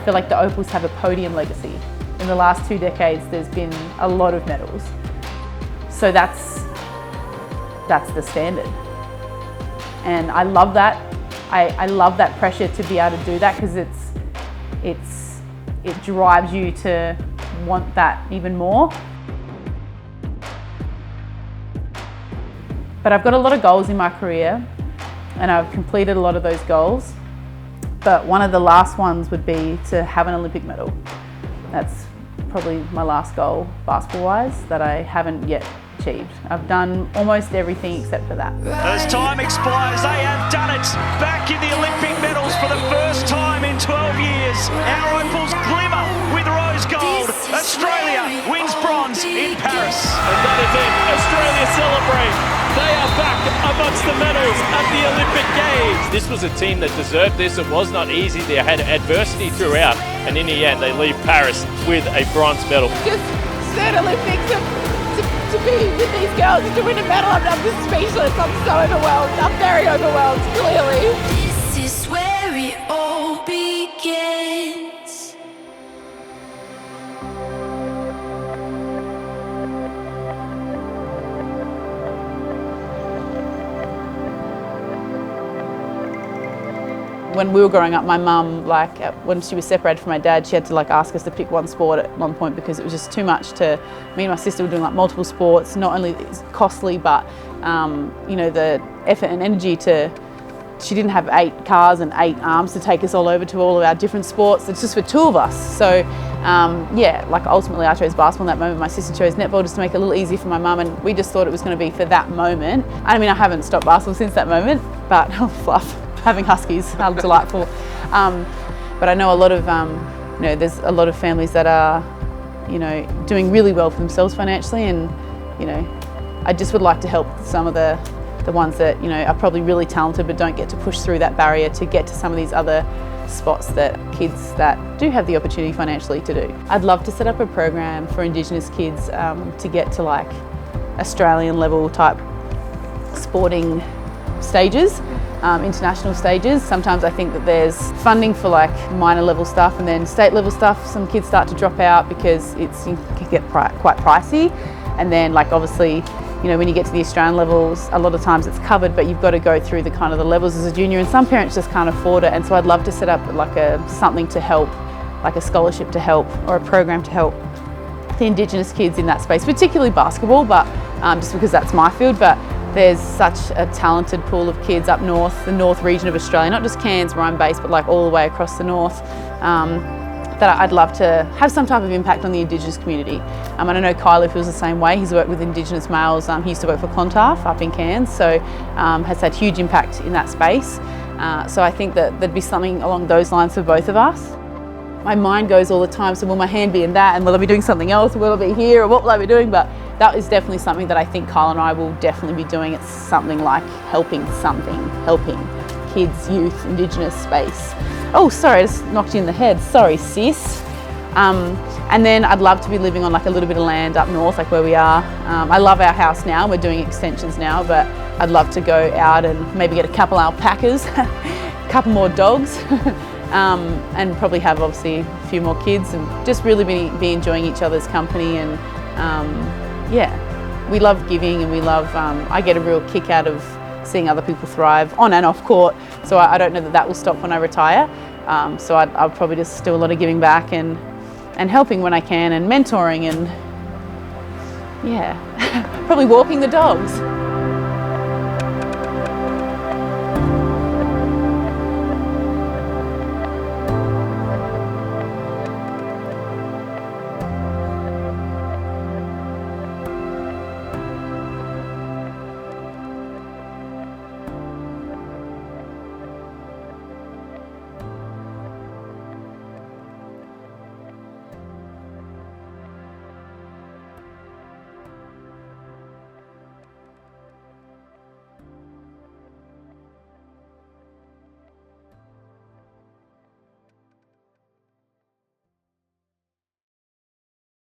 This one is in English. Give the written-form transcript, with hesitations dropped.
feel like the Opals have a podium legacy. In the last 2 decades, there's been a lot of medals. So that's the standard. And I love that. I love that pressure to be able to do that, because it drives you to want that even more. But I've got a lot of goals in my career, and I've completed a lot of those goals. But one of the last ones would be to have an Olympic medal. That's probably my last goal, basketball-wise, that I haven't yet achieved. I've done almost everything except for that. As time expires, they have done it. Back in the Olympic medals for the first time in 12 years. Our Opals glimmer with rose gold. Australia wins bronze in Paris. And that is it. Australia celebrate. They are back amongst the medals at the Olympic Games. This was a team that deserved this. It was not easy. They had adversity throughout, and in the end, they leave Paris with a bronze medal. Just said Olympics to be with these girls and to win a medal. I'm just speechless. I'm so overwhelmed. I'm very overwhelmed, clearly. This is where it all begins. When we were growing up, my mum, when she was separated from my dad, she had to ask us to pick one sport at one point, because it was just too much to. Me and my sister were doing multiple sports. Not only it's costly, but you know, the effort and energy to. She didn't have 8 cars and 8 arms to take us all over to all of our different sports. It's just for 2 of us. So yeah, ultimately I chose basketball in that moment. My sister chose netball just to make it a little easier for my mum, and we just thought it was going to be for that moment. I mean, I haven't stopped basketball since that moment, but fluff. Having huskies, how delightful. But I know a lot of, you know, there's a lot of families that are, you know, doing really well for themselves financially, and, you know, I just would like to help some of the ones that, you know, are probably really talented but don't get to push through that barrier to get to some of these other spots that kids that do have the opportunity financially to do. I'd love to set up a program for Indigenous kids to get to Australian level type sporting stages. International stages. Sometimes I think that there's funding for minor level stuff, and then state level stuff some kids start to drop out because it can get quite pricey. And then obviously, you know, when you get to the Australian levels, a lot of times it's covered, but you've got to go through the levels as a junior, and some parents just can't afford it. And so I'd love to set up something to help, a scholarship to help, or a program to help the Indigenous kids in that space, particularly basketball, but just because that's my field. But there's such a talented pool of kids up north, the north region of Australia, not just Cairns where I'm based, but all the way across the north, that I'd love to have some type of impact on the Indigenous community. And I know Cayla feels the same way. He's worked with Indigenous males. He used to work for Clontarf up in Cairns, so has had huge impact in that space. So I think that there'd be something along those lines for both of us. My mind goes all the time, so will my hand be in that, and will I be doing something else, will I be here, or what will I be doing? But that is definitely something that I think Cayla and I will definitely be doing. It's something like helping kids, youth, Indigenous space. Oh, sorry, I just knocked you in the head. Sorry, sis. And then I'd love to be living on a little bit of land up north, where we are. I love our house now. We're doing extensions now, but I'd love to go out and maybe get a couple alpacas, a couple more dogs, and probably have obviously a few more kids, and just really be enjoying each other's company. And yeah, we love giving, and we love, I get a real kick out of seeing other people thrive on and off court. So I don't know that will stop when I retire. So I'll probably just do a lot of giving back and helping when I can, and mentoring, and yeah, probably walking the dogs.